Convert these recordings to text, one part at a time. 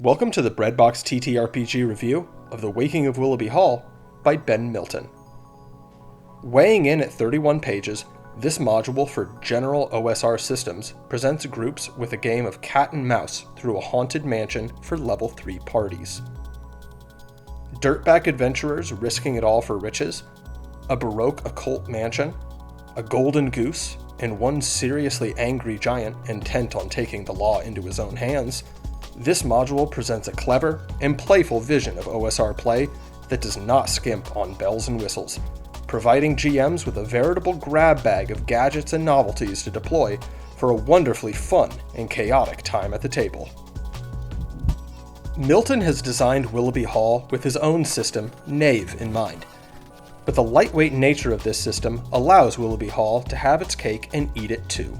Welcome to the Breadbox TTRPG review of The Waking of Willowby Hall by Ben Milton. Weighing in at 31 pages, this module for general OSR systems presents groups with a game of cat and mouse through a haunted mansion for level 3 parties. Dirtbag adventurers risking it all for riches, a baroque occult mansion, a golden goose, and one seriously angry giant intent on taking the law into his own hands. This module presents a clever and playful vision of OSR play that does not skimp on bells and whistles, providing GMs with a veritable grab bag of gadgets and novelties to deploy for a wonderfully fun and chaotic time at the table. Milton has designed Willowby Hall with his own system, Knave, in mind, but the lightweight nature of this system allows Willowby Hall to have its cake and eat it too.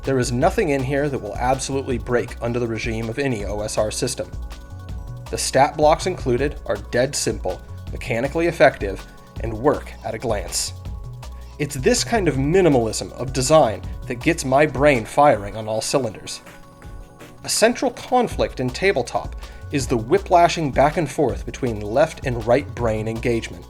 There is nothing in here that will absolutely break under the regime of any OSR system. The stat blocks included are dead simple, mechanically effective, and work at a glance. It's this kind of minimalism of design that gets my brain firing on all cylinders. A central conflict in tabletop is the whiplashing back and forth between left and right brain engagement.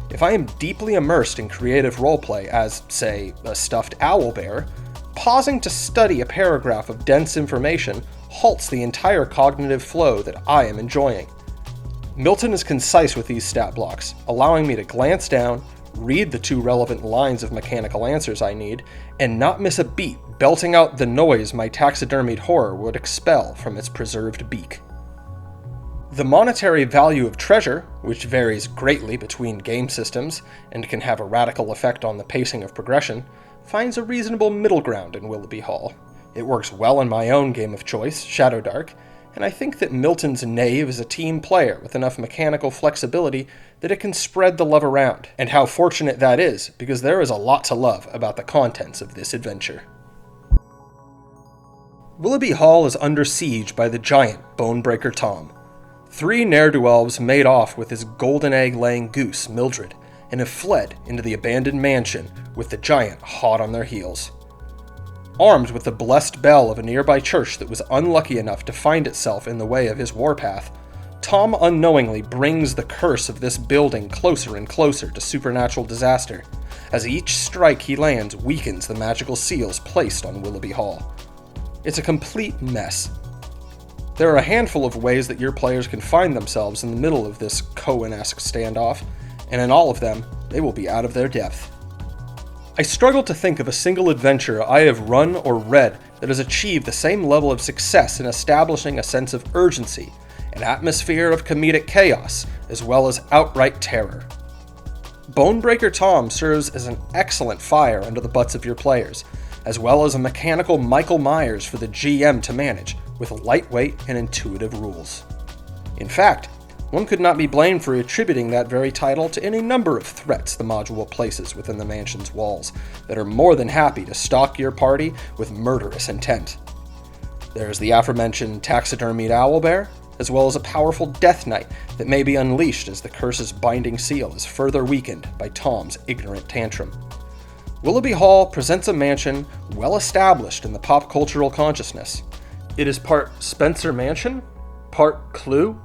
If I am deeply immersed in creative roleplay as, say, a stuffed owlbear, pausing to study a paragraph of dense information halts the entire cognitive flow that I am enjoying. Milton is concise with these stat blocks, allowing me to glance down, read the 2 relevant lines of mechanical answers I need, and not miss a beat, belting out the noise my taxidermied horror would expel from its preserved beak. The monetary value of treasure, which varies greatly between game systems and can have a radical effect on the pacing of progression, finds a reasonable middle ground in Willowby Hall. It works well in my own game of choice, Shadowdark, and I think that Milton's Knave is a team player with enough mechanical flexibility that it can spread the love around, and how fortunate that is, because there is a lot to love about the contents of this adventure. Willowby Hall is under siege by the giant Bonebreaker Tom. 3 ne'er-do-wells made off with his golden egg-laying goose, Mildred, and have fled into the abandoned mansion with the giant hot on their heels. Armed with the blessed bell of a nearby church that was unlucky enough to find itself in the way of his warpath, Tom unknowingly brings the curse of this building closer and closer to supernatural disaster, as each strike he lands weakens the magical seals placed on Willowby Hall. It's a complete mess. There are a handful of ways that your players can find themselves in the middle of this Cohen-esque standoff, and in all of them, they will be out of their depth. I struggle to think of a single adventure I have run or read that has achieved the same level of success in establishing a sense of urgency, an atmosphere of comedic chaos, as well as outright terror. Bonebreaker Tom serves as an excellent fire under the butts of your players, as well as a mechanical Michael Myers for the GM to manage, with lightweight and intuitive rules. In fact, one could not be blamed for attributing that very title to any number of threats the module places within the mansion's walls that are more than happy to stalk your party with murderous intent. There's the aforementioned taxidermied owlbear, as well as a powerful death knight that may be unleashed as the curse's binding seal is further weakened by Tom's ignorant tantrum. Willowby Hall presents a mansion well established in the pop cultural consciousness. It is part Spencer Mansion, part Clue,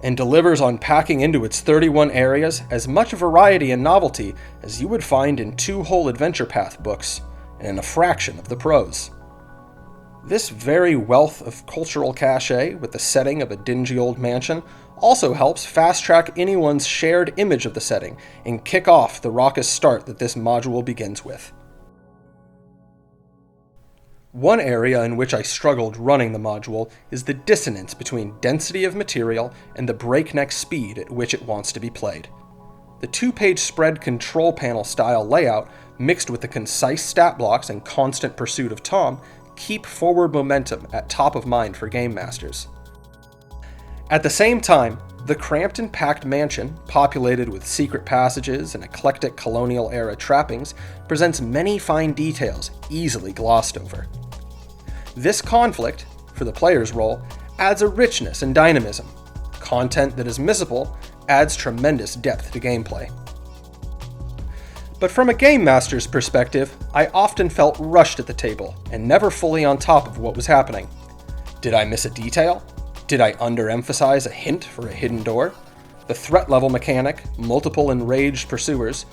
and delivers on packing into its 31 areas as much variety and novelty as you would find in 2 whole Adventure Path books, and in a fraction of the prose. This very wealth of cultural cachet with the setting of a dingy old mansion also helps fast-track anyone's shared image of the setting and kick off the raucous start that this module begins with. One area in which I struggled running the module is the dissonance between density of material and the breakneck speed at which it wants to be played. The 2-page spread control panel style layout, mixed with the concise stat blocks and constant pursuit of Tom, keep forward momentum at top of mind for game masters. At the same time, the cramped and packed mansion, populated with secret passages and eclectic colonial-era trappings, presents many fine details easily glossed over. This conflict, for the player's role, adds a richness and dynamism. Content that is missable adds tremendous depth to gameplay. But from a game master's perspective, I often felt rushed at the table and never fully on top of what was happening. Did I miss a detail? Did I underemphasize a hint for a hidden door? The threat level mechanic, multiple enraged pursuers,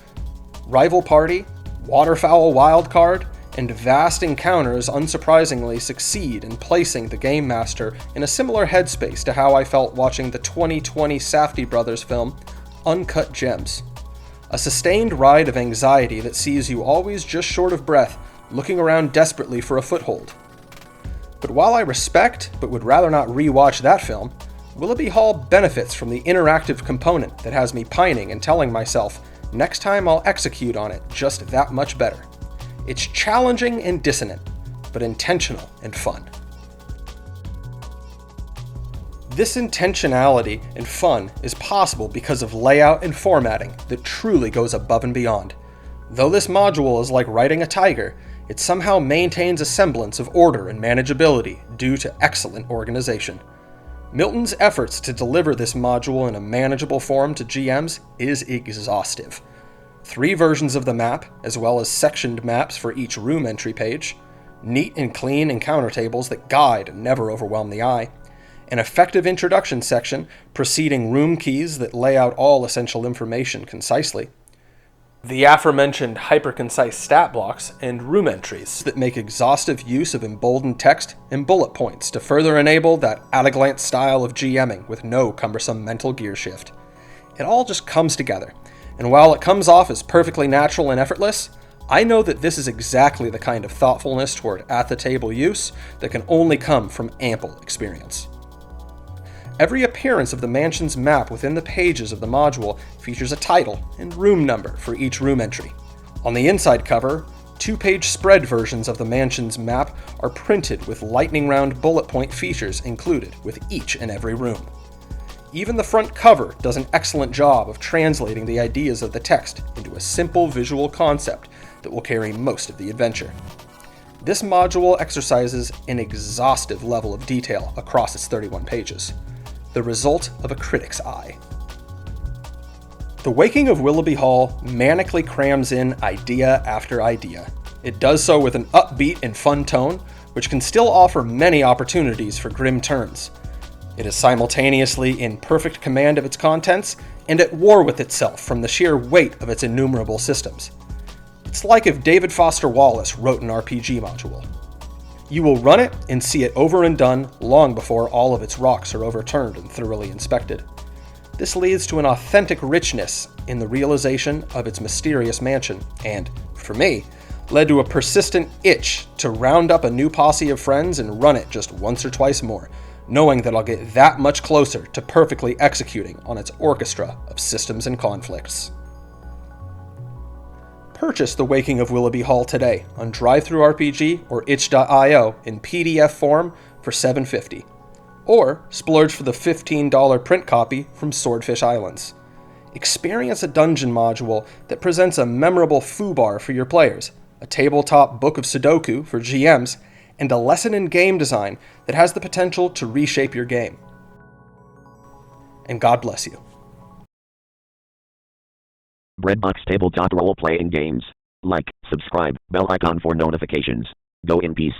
rival party, waterfowl wildcard, and vast encounters unsurprisingly succeed in placing the Game Master in a similar headspace to how I felt watching the 2020 Safdie Brothers film, Uncut Gems. A sustained ride of anxiety that sees you always just short of breath, looking around desperately for a foothold. But while I respect, but would rather not rewatch that film, Willowby Hall benefits from the interactive component that has me pining and telling myself, next time I'll execute on it just that much better. It's challenging and dissonant, but intentional and fun. This intentionality and fun is possible because of layout and formatting that truly goes above and beyond. Though this module is like riding a tiger, it somehow maintains a semblance of order and manageability due to excellent organization. Milton's efforts to deliver this module in a manageable form to GMs is exhaustive. 3 versions of the map, as well as sectioned maps for each room entry page, neat and clean encounter tables that guide and never overwhelm the eye, an effective introduction section preceding room keys that lay out all essential information concisely, the aforementioned hyper-concise stat blocks and room entries that make exhaustive use of emboldened text and bullet points to further enable that at-a-glance style of GMing with no cumbersome mental gear shift. It all just comes together, and while it comes off as perfectly natural and effortless, I know that this is exactly the kind of thoughtfulness toward at-the-table use that can only come from ample experience. Every appearance of the mansion's map within the pages of the module features a title and room number for each room entry. On the inside cover, 2-page spread versions of the mansion's map are printed with lightning-round bullet point features included with each and every room. Even the front cover does an excellent job of translating the ideas of the text into a simple visual concept that will carry most of the adventure. This module exercises an exhaustive level of detail across its 31 pages. The result of a critic's eye. The Waking of Willowby Hall manically crams in idea after idea. It does so with an upbeat and fun tone, which can still offer many opportunities for grim turns. It is simultaneously in perfect command of its contents and at war with itself from the sheer weight of its innumerable systems. It's like if David Foster Wallace wrote an RPG module. You will run it and see it over and done long before all of its rocks are overturned and thoroughly inspected. This leads to an authentic richness in the realization of its mysterious mansion and, for me, led to a persistent itch to round up a new posse of friends and run it just once or twice more, knowing that I'll get that much closer to perfectly executing on its orchestra of systems and conflicts. Purchase The Waking of Willowby Hall today on DrivethruRPG or itch.io in PDF form for $7.50, or splurge for the $15 print copy from Swordfish Islands. Experience a dungeon module that presents a memorable foobar for your players, a tabletop book of Sudoku for GMs, and a lesson in game design that has the potential to reshape your game. And God bless you. Breadbox Tabletop Role-Playing Games. Like, subscribe, bell icon for notifications. Go in peace.